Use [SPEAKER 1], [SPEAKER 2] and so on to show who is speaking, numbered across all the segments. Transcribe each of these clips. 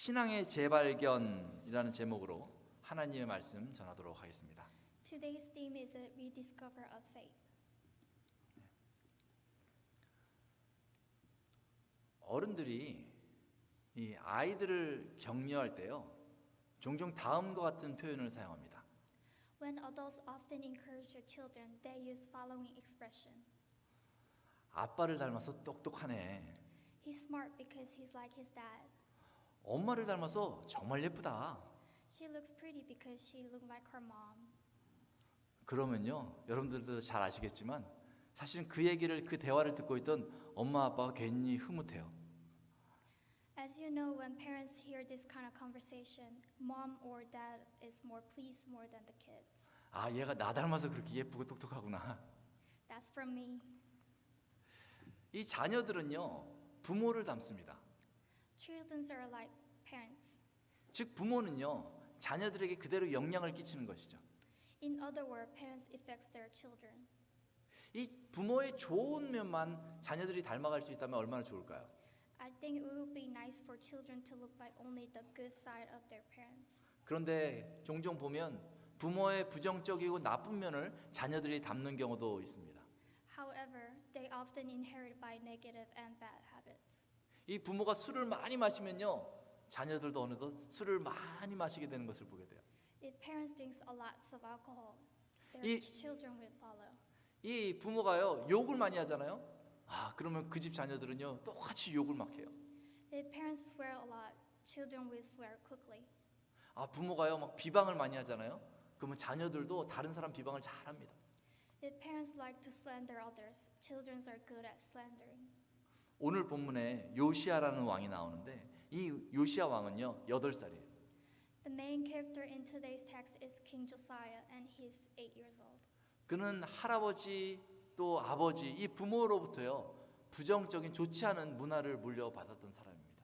[SPEAKER 1] 신앙의 재발견이라는 제목으로 하나님의 말씀 전하도록 하겠습니다.
[SPEAKER 2] Today's theme is a rediscover of faith.
[SPEAKER 1] 어른들이 이 아이들을 격려할 때요, 종종 다음과 같은 표현을 사용합니다.
[SPEAKER 2] When adults often encourage their children, they use following expression.
[SPEAKER 1] 아빠를 닮아서 똑똑하네.
[SPEAKER 2] He's smart because he's like his dad.
[SPEAKER 1] 엄마를 닮아서 정말 예쁘다.
[SPEAKER 2] She looks pretty because she looks like her mom.
[SPEAKER 1] 그러면요, 여러분들도 잘 아시겠지만 사실은 그 얘기를, 그 대화를 듣고 있던 엄마 아빠가 괜히 흐뭇해요.
[SPEAKER 2] As you know, when parents hear this kind of conversation, mom or dad is more pleased more than the kids.
[SPEAKER 1] 아, 얘가 나 닮아서 그렇게 예쁘고 똑똑하구나.
[SPEAKER 2] That's from me.
[SPEAKER 1] 이 자녀들은요, 부모를 닮습니다.
[SPEAKER 2] Children are like parents.
[SPEAKER 1] 즉 부모는요, 자녀들에게 그대로 영향을 끼치는 것이죠.
[SPEAKER 2] In other words, parents affects their children.
[SPEAKER 1] 이 부모의 좋은 면만 자녀들이 닮아갈 수 있다면 얼마나 좋을까요?
[SPEAKER 2] I think it would be nice for children to look like only the good side of their parents.
[SPEAKER 1] 그런데 종종 보면 부모의 부정적이고 나쁜 면을 자녀들이 닮는 경우도 있습니다.
[SPEAKER 2] However, they often inherit by negative and bad habits.
[SPEAKER 1] 이 부모가 술을 많이 마시면요, 자녀들도 어느덧 술을 많이 마시게 되는 것을 보게 돼요.
[SPEAKER 2] If parents drink a lot of alcohol, their
[SPEAKER 1] 이-
[SPEAKER 2] children will follow.
[SPEAKER 1] 이 부모가요, 욕을 많이 하잖아요. 아, 그러면 그 집 자녀들은요, 똑같이 욕을 막 해요.
[SPEAKER 2] If parents swear a lot, children will swear quickly.
[SPEAKER 1] 아, 부모가요, 막 비방을 많이 하잖아요. 그러면 자녀들도 다른 사람 비방을 잘 합니다.
[SPEAKER 2] If parents like to slander others, children are good at slandering.
[SPEAKER 1] 오늘 본문에 요시아라는 왕이 나오는데 이 요시아 왕은요, 8살이에요.
[SPEAKER 2] The main character in today's text is King Josiah, and he's 8 years old.
[SPEAKER 1] 그는 할아버지 또 아버지, 이 부모로부터요, 부정적인 좋지 않은 문화를 물려받았던 사람입니다.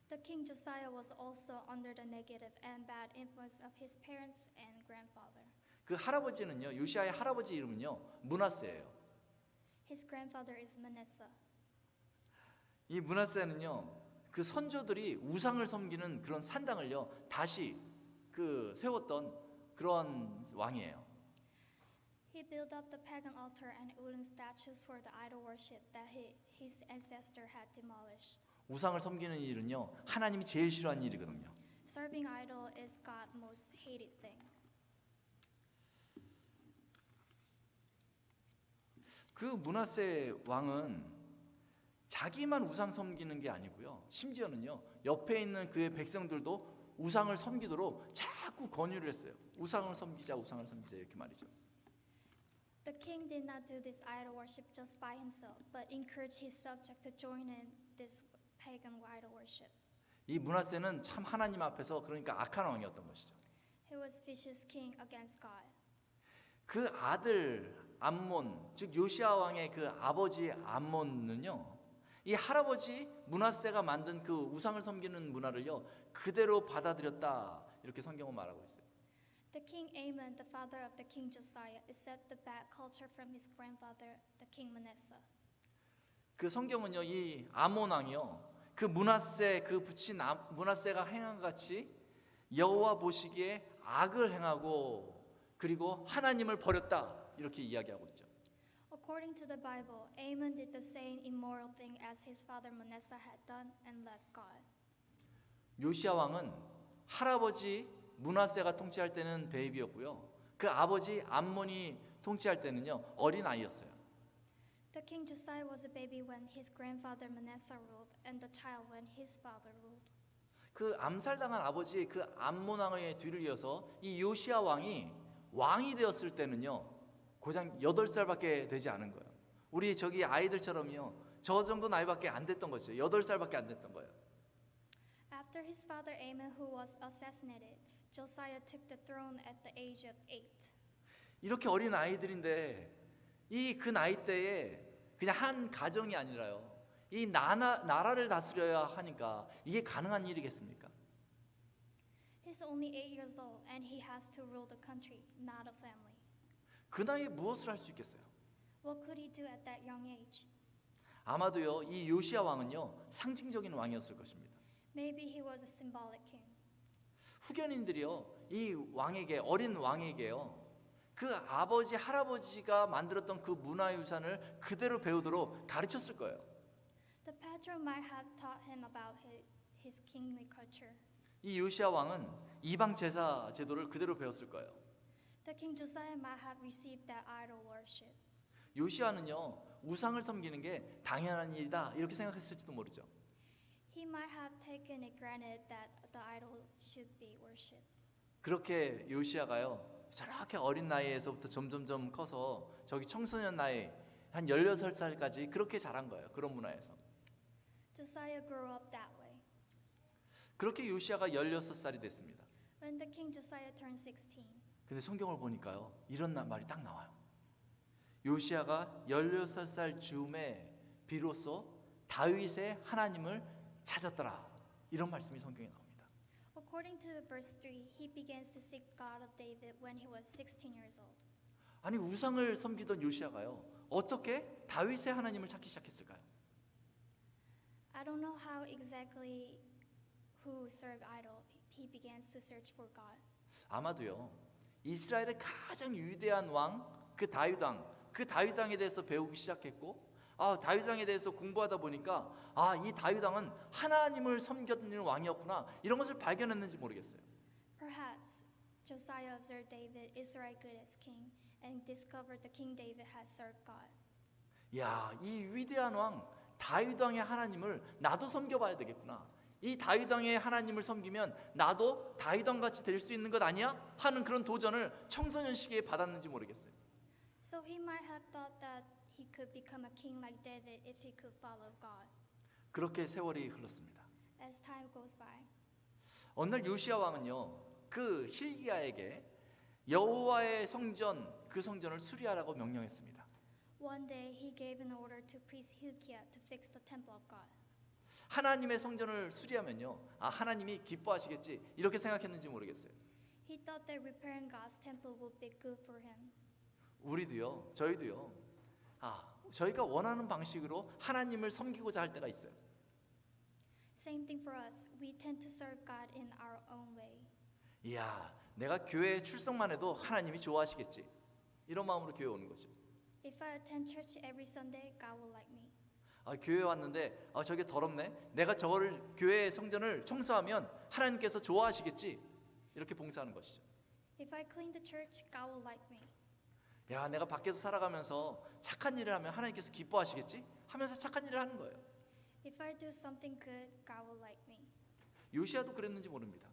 [SPEAKER 2] The King Josiah was also under the negative and bad influence of his parents and grandfather.
[SPEAKER 1] 그 할아버지는요, 요시아의 할아버지 이름은요, 므낫세예요.
[SPEAKER 2] His grandfather is Manasseh.
[SPEAKER 1] 이 므낫세는요, 그 선조들이 우상을 섬기는 그런 산당을요, 다시 그 세웠던 그런 왕이에요.
[SPEAKER 2] He built up the pagan altar and wooden statues for the idol worship that his ancestor had demolished.
[SPEAKER 1] 우상을 섬기는 일은요, 하나님이 제일 싫어하는 일이거든요.
[SPEAKER 2] Serving idol is God's most hated thing.
[SPEAKER 1] 그 므낫세 왕은 자기만 우상 섬기는 게 아니고요, 심지어는요, 옆에 있는 그의 백성들도 우상을 섬기도록 자꾸 권유를 했어요. 우상을 섬기자, 우상을 섬기자, 이렇게 말이죠.
[SPEAKER 2] The king did not do this idol worship just by himself, but encouraged his subject to join in this pagan idol worship.
[SPEAKER 1] 이 므낫세는 참 하나님 앞에서 그러니까 악한 왕이었던 것이죠.
[SPEAKER 2] He was vicious king against God.
[SPEAKER 1] 그 아들 암몬, 즉 요시아 왕의 그 아버지 암몬은요, 이 할아버지 므낫세가 만든 그 우상을 섬기는 문화를요, 그대로 받아들였다, 이렇게 성경은 말하고 있어요.
[SPEAKER 2] The king Amon, the father of the king Josiah, accepted the bad culture from his grandfather, the king Manasseh.
[SPEAKER 1] 그 성경은요, 이 아몬 왕이요, 그 므낫세, 그 부친 므낫세가 행한 같이 여호와 보시기에 악을 행하고 그리고 하나님을 버렸다, 이렇게 이야기하고 있죠.
[SPEAKER 2] According to the Bible, Amon did the same immoral thing as his father Manasseh had done and left God.
[SPEAKER 1] 요시아 왕은 할아버지 므낫세가 통치할 때는 베이비였고요, 그 아버지 암몬이 통치할 때는요, 어린 아이였어요.
[SPEAKER 2] The king Josiah was a baby when his grandfather Manasseh ruled, and the child when his father ruled.
[SPEAKER 1] 그 암살당한 아버지 그 암몬 왕의 뒤를 이어서 이 요시아 왕이 되었을 때는요, 고작 8살밖에 되지 않은 거예요. 우리 저기 아이들처럼요, 저 정도 나이밖에 안 됐던 거죠. 8살밖에 안 됐던 거예요.
[SPEAKER 2] After his father Amon, who was assassinated, Josiah took the throne at the age of 8.
[SPEAKER 1] 이렇게 어린 아이들인데 이 그 나이 때에 그냥 한 가정이 아니라요, 이 나라를 다스려야 하니까 이게 가능한 일이겠습니까?
[SPEAKER 2] He's only 8 years old, and he has to rule the country, not a family.
[SPEAKER 1] 그 나이에 무엇을 할 수 있겠어요?
[SPEAKER 2] What could he do at that young age?
[SPEAKER 1] 아마도요, 이 요시아 왕은요, 상징적인 왕이었을 것입니다.
[SPEAKER 2] Maybe he was a symbolic king.
[SPEAKER 1] 후견인들이요, 이 왕에게, 어린 왕에게요, 그 아버지 할아버지가 만들었던 그 문화유산을 그대로 배우도록 가르쳤을 거예요.
[SPEAKER 2] The patron might have taught him about his kingly culture.
[SPEAKER 1] 이 요시야 왕은 이방 제사 제도를 그대로 배웠을 거예요.
[SPEAKER 2] The king Josiah might have received that idol worship.
[SPEAKER 1] 요시야는요, 우상을 섬기는 게 당연한 일이다 이렇게 생각했을지도 모르죠.
[SPEAKER 2] He might have taken it granted that the idol should be worshipped.
[SPEAKER 1] 그렇게 요시야가요, 저렇게 어린 나이에서부터 점점점 커서 저기 청소년 나이 한 16살까지 그렇게 자란 거예요. 그런 문화에서.
[SPEAKER 2] Josiah grew up that way.
[SPEAKER 1] 그렇게 요시야가 16살이 됐습니다.
[SPEAKER 2] When the king Josiah turned 16,
[SPEAKER 1] 근데 성경을 보니까요, 이런 말이 딱 나와요. 요시야가 16살 즈음에 비로소 다윗의 하나님을 찾았더라. 이런 말씀이 성경에 나옵니다.
[SPEAKER 2] according to verse 3, he begins to seek God of David when he was 16 years old.
[SPEAKER 1] 아니, 우상을 섬기던 요시야가요, 어떻게 다윗의 하나님을 찾기 시작했을까요?
[SPEAKER 2] I don't know how exactly who served idol he begins to search for God.
[SPEAKER 1] 아마도요, 이스라엘의 가장 위대한 왕, 그 다윗 왕, 그 다윗 왕에 대해서 배우기 시작했고, 다윗 왕에 대해서 공부하다 보니까 이 다윗 왕은 하나님을 섬겼는 왕이었구나, 이런 것을 발견했는지 모르겠어요.
[SPEAKER 2] Perhaps Josiah observed David is right good as king and discovered the king David has served God.
[SPEAKER 1] 야, 이 위대한 왕 다윗 왕의 하나님을 나도 섬겨봐야 되겠구나. 이 다윗 왕의 하나님을 섬기면 나도 다윗 왕 같이 될 수 있는 것 아니야? 하는 그런 도전을 청소년 시기에 받았는지 모르겠어요.
[SPEAKER 2] So he might have thought that he could become a king like David if he could follow God.
[SPEAKER 1] 그렇게 세월이 흘렀습니다.
[SPEAKER 2] As time goes by,
[SPEAKER 1] 어느 날 요시야 왕은요, 그 hilkiah에게 여호와의 성전, 그 성전을 수리하라고 명령했습니다.
[SPEAKER 2] one day he gave an order to priest Hilkiah to fix the temple of God.
[SPEAKER 1] 하나님의 성전을 수리하면요, 하나님이 기뻐하시겠지, 이렇게 생각했는지 모르겠어요.
[SPEAKER 2] He thought that repairing God's temple would be good for him.
[SPEAKER 1] 우리도요, 저희도요, 저희가 원하는 방식으로 하나님을 섬기고자 할 때가 있어요.
[SPEAKER 2] Same thing for us. We tend to serve God in our own way.
[SPEAKER 1] 이야, 내가 교회에 출석만 해도 하나님이 좋아하시겠지, 이런 마음으로 교회 오는 거죠.
[SPEAKER 2] If I attend church every Sunday, God will like me.
[SPEAKER 1] 교회 왔는데 저게 더럽네, 내가 저거를 교회 성전을 청소하면 하나님께서 좋아하시겠지, 이렇게 봉사하는 것이죠.
[SPEAKER 2] If I clean the church, God will like me.
[SPEAKER 1] 야, 내가 밖에서 살아가면서 착한 일을 하면 하나님께서 기뻐하시겠지 하면서 착한 일을 하는 거예요.
[SPEAKER 2] If I do something good, God will like me.
[SPEAKER 1] 요시야도 그랬는지 모릅니다.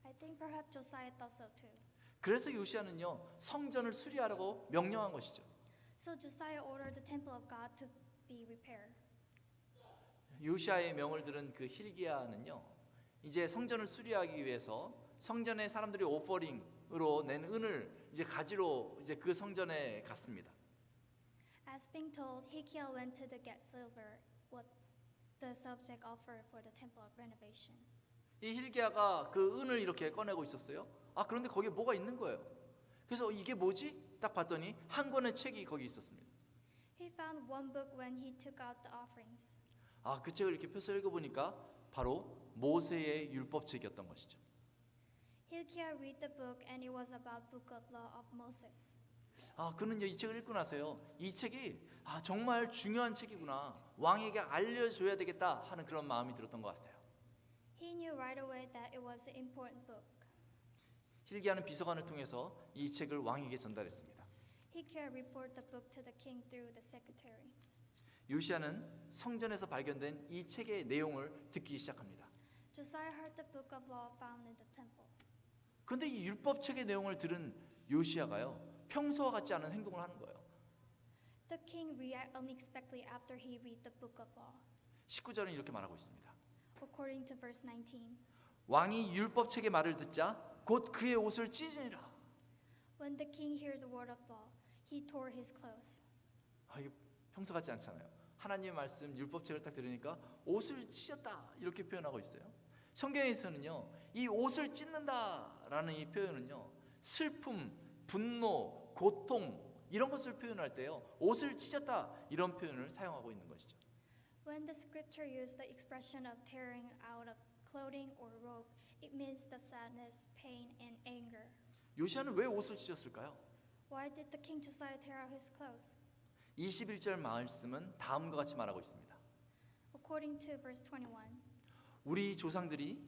[SPEAKER 2] I think perhaps Josiah thought so too.
[SPEAKER 1] 그래서 요시야는요, 성전을 수리하라고 명령한 것이죠.
[SPEAKER 2] So Josiah ordered the temple of God to be repaired.
[SPEAKER 1] 요시야의 명을 들은 그 hilkiah는요, 이제 성전을 수리하기 위해서 성전에 사람들이 오퍼링으로 낸 은을 이제 가지러 이제 그 성전에 갔습니다.
[SPEAKER 2] As being told, Hilkiah went to the get silver, what the subject offered for the temple of renovation.
[SPEAKER 1] 이 hilkiah가 그 은을 이렇게 꺼내고 있었어요. 그런데 거기에 뭐가 있는 거예요. 그래서 이게 뭐지? 딱 봤더니 한 권의 책이 거기 있었습니다.
[SPEAKER 2] He found one book when he took out the offerings.
[SPEAKER 1] 그 책을 이렇게 펴서 읽어보니까 바로 모세의 율법책이었던 것이죠.
[SPEAKER 2] Hilkiah read the book and it was about book of law of Moses.
[SPEAKER 1] 그는요, 이 책을 읽고 나서요, 이 책이 정말 중요한 책이구나, 왕에게 알려줘야 되겠다 하는 그런 마음이 들었던 것 같아요.
[SPEAKER 2] He knew right away that it was an important book.
[SPEAKER 1] hilkiah는 비서관을 통해서 이 책을 왕에게 전달했습니다.
[SPEAKER 2] Hilkiah reported the book to the king through the secretary.
[SPEAKER 1] 요시야는 성전에서 발견된 이 책의 내용을 듣기 시작합니다.
[SPEAKER 2] Josiah heard the book of law found in the temple.
[SPEAKER 1] 그런데 이 율법책의 내용을 들은 요시야가요, 평소와 같지 않은 행동을 하는 거예요.
[SPEAKER 2] The king reacted unexpectedly after he read the book of law.
[SPEAKER 1] 19절은 이렇게 말하고 있습니다.
[SPEAKER 2] According to verse 19,
[SPEAKER 1] 왕이 율법책의 말을 듣자 곧 그의 옷을 찢으니라.
[SPEAKER 2] when the king heard the word of law, he tore his clothes.
[SPEAKER 1] 이게 평소 같지 않잖아요. 하나님의 말씀 율법책을 딱 들으니까 옷을 찢었다 이렇게 표현하고 있어요. 성경에서는요, 이 옷을 찢는다라는 이 표현은요, 슬픔, 분노, 고통 이런 것을 표현할 때요, 옷을 찢었다 이런 표현을 사용하고 있는 것이죠.
[SPEAKER 2] When the scripture used the expression of tearing out of clothing or robe. It means the sadness, pain, and anger.
[SPEAKER 1] 요시아는 왜 옷을 찢었을까요?
[SPEAKER 2] Why did the king Josiah tear out his clothes?
[SPEAKER 1] 21절 말씀은 다음과 같이 말하고 있습니다.
[SPEAKER 2] According to verse 21,
[SPEAKER 1] 우리 조상들이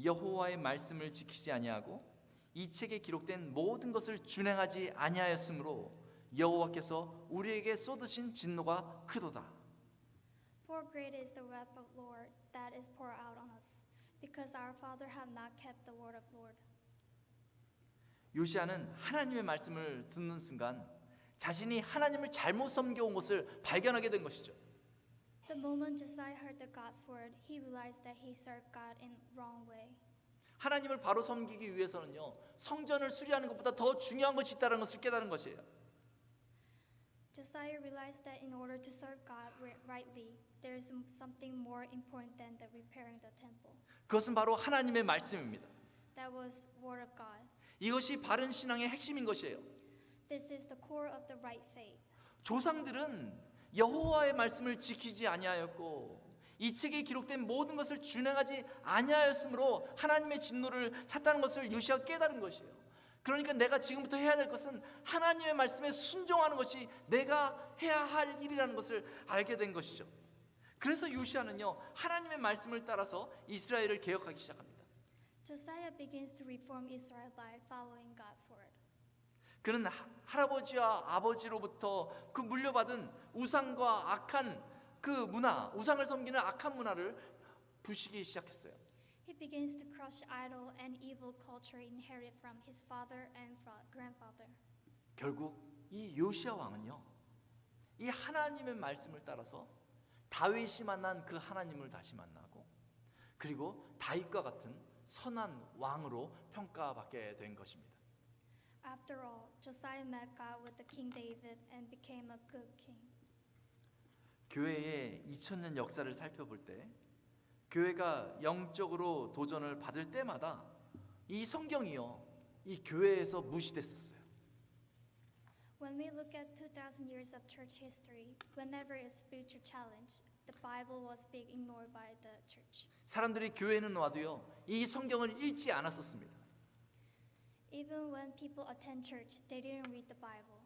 [SPEAKER 1] 여호와의 말씀을 지키지 아니하고 이 책에 기록된 모든 것을 준행하지 아니하였으므로 여호와께서 우리에게 쏟으신 진노가 크도다.
[SPEAKER 2] For great is the wrath of Lord that is poured out on us, because our father have not kept the word of Lord.
[SPEAKER 1] 요시아는 하나님의 말씀을 듣는 순간 자신이 하나님을 잘못 섬겨온 것을 발견하게 된 것이죠.
[SPEAKER 2] The moment Josiah heard the God's word, he realized that he served God in wrong way.
[SPEAKER 1] 하나님을 바로 섬기기 위해서는요, 성전을 수리하는 것보다 더 중요한 것이 있다는 것을 깨달은 것이에요.
[SPEAKER 2] Josiah realized that in order to serve God rightly, there is something more important than the repairing the temple.
[SPEAKER 1] 그것은 바로 하나님의 말씀입니다.
[SPEAKER 2] That was word of God.
[SPEAKER 1] 이것이 바른 신앙의 핵심인 것이에요.
[SPEAKER 2] This is the core of the right faith.
[SPEAKER 1] 조상들은 여호와의 말씀을 지키지 아니하였고 이 책에 기록된 모든 것을 준행하지 아니하였으므로 하나님의 진노를 샀다는 것을 요시아가 깨달은 것이에요. 그러니까 내가 지금부터 해야 될 것은 하나님의 말씀에 순종하는 것이 내가 해야 할 일이라는 것을 알게 된 것이죠. 그래서 요시아는요, 하나님의 말씀을 따라서 이스라엘을 개혁하기 시작합니다.
[SPEAKER 2] Josiah begins to reform Israel by following God's word.
[SPEAKER 1] 그는 할아버지와 아버지로부터 그 물려받은 우상과 악한 그 문화, 우상을 섬기는 악한 문화를 부시기 시작했어요.
[SPEAKER 2] He begins to crush idol and evil culture inherited from his father and grandfather.
[SPEAKER 1] 결국 이 요시아 왕은요, 이 하나님의 말씀을 따라서 다윗이 만난 그 하나님을 다시 만나고, 그리고 다윗과 같은 선한 왕으로 평가받게 된 것입니다.
[SPEAKER 2] After all, Josiah met God with the King David and became a good king.
[SPEAKER 1] 교회의 2000년 역사를 살펴볼 때 교회가 영적으로 도전을 받을 때마다 이 성경이요, 이 교회에서 무시됐었어요.
[SPEAKER 2] When we look at 2000 years of church history, whenever a spiritual challenge, the Bible was being ignored by the church.
[SPEAKER 1] 사람들이 교회는 와도요, 이 성경을 읽지 않았었습니다.
[SPEAKER 2] Even when people attend church, they didn't read the Bible.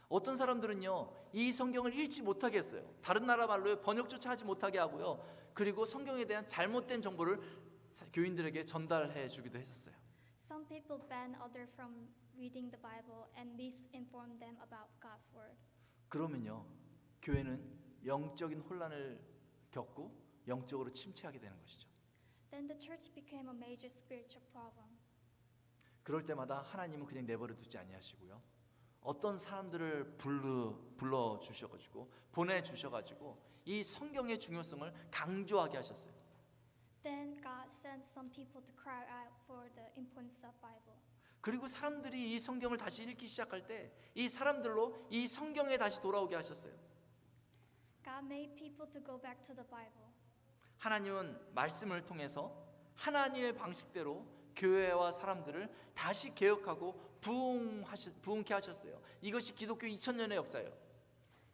[SPEAKER 1] 어떤 사람들은요, 이 성경을 읽지 못하게 했어요. 다른 나라 말로 번역조차 하지 못하게 하고요, 그리고 성경에 대한 잘못된 정보를 교인들에게 전달해 주기도 했었어요.
[SPEAKER 2] Some people ban others from reading the Bible and misinform them about God's word.
[SPEAKER 1] 그러면요, 교회는 영적인 혼란을 겪고 영적으로 침체하게 되는 것이죠.
[SPEAKER 2] Then the church became a major spiritual problem.
[SPEAKER 1] 그럴 때마다 하나님은 그냥 내버려 두지 아니하시고요, 어떤 사람들을 불러 주셔가지고 보내 주셔가지고 이 성경의 중요성을 강조하게 하셨어요.
[SPEAKER 2] Then God sent some people to cry out for the importance of Bible.
[SPEAKER 1] 그리고 사람들이 이 성경을 다시 읽기 시작할 때 이 사람들로 이 성경에 다시 돌아오게 하셨어요.
[SPEAKER 2] God made people to go back to the Bible.
[SPEAKER 1] 하나님은 말씀을 통해서 하나님의 방식대로 교회와 사람들을 다시 개혁하고 부흥케 하셨어요. 이것이 기독교 2000년의 역사예요.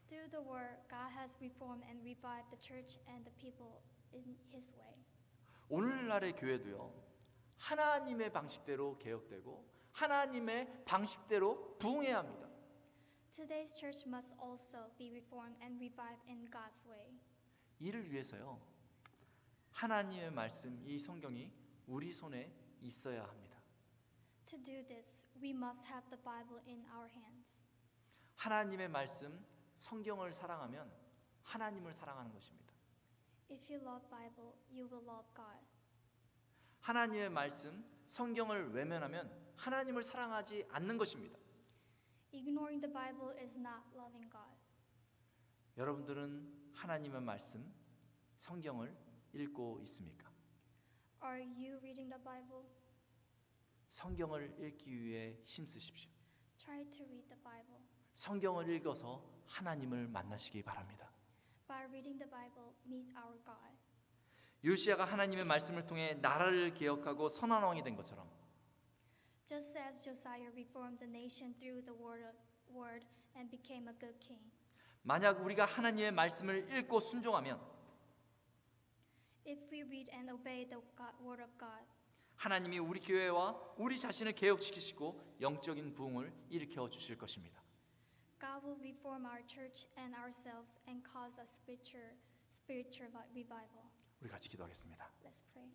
[SPEAKER 2] Through the word, God has reformed and revived the church and the people in His way.
[SPEAKER 1] 오늘날의 교회도요, 하나님의 방식대로 개혁되고 하나님의 방식대로 부흥해야 합니다.
[SPEAKER 2] Today's church must also be reformed and revived in God's way.
[SPEAKER 1] 이를 위해서요, 하나님의 말씀, 이 성경이 우리 손에 있어야 합니다.
[SPEAKER 2] To do this, we must have the Bible in our hands.
[SPEAKER 1] 하나님의 말씀, 성경을 사랑하면 하나님을 사랑하는 것입니다.
[SPEAKER 2] If you love Bible, you will love God.
[SPEAKER 1] 하나님의 말씀, 성경을 외면하면 하나님을 사랑하지 않는 것입니다.
[SPEAKER 2] Ignoring the Bible is not loving God.
[SPEAKER 1] 여러분들은 하나님의 말씀, 성경을 읽고 있습니까?
[SPEAKER 2] Are you reading the Bible?
[SPEAKER 1] 성경을 읽기 위해 힘쓰십시오.
[SPEAKER 2] Try to read the Bible.
[SPEAKER 1] 성경을 읽어서 하나님을 만나시기 바랍니다.
[SPEAKER 2] By reading the Bible, meet our God.
[SPEAKER 1] 요시아가 하나님의 말씀을 통해 나라를 개혁하고 선한 왕이 된 것처럼
[SPEAKER 2] Just as Josiah reformed the nation through the word and became a good king.
[SPEAKER 1] 만약 우리가 하나님의 말씀을 읽고 순종하면
[SPEAKER 2] If we read and obey the word of God,
[SPEAKER 1] 하나님이 우리 교회와 우리 자신을 개혁시키시고 영적인 부흥을 일으켜 주실 것입니다.
[SPEAKER 2] God will reform our church and ourselves and cause a spiritual revival.
[SPEAKER 1] 우리 같이 기도하겠습니다.
[SPEAKER 2] Let's pray.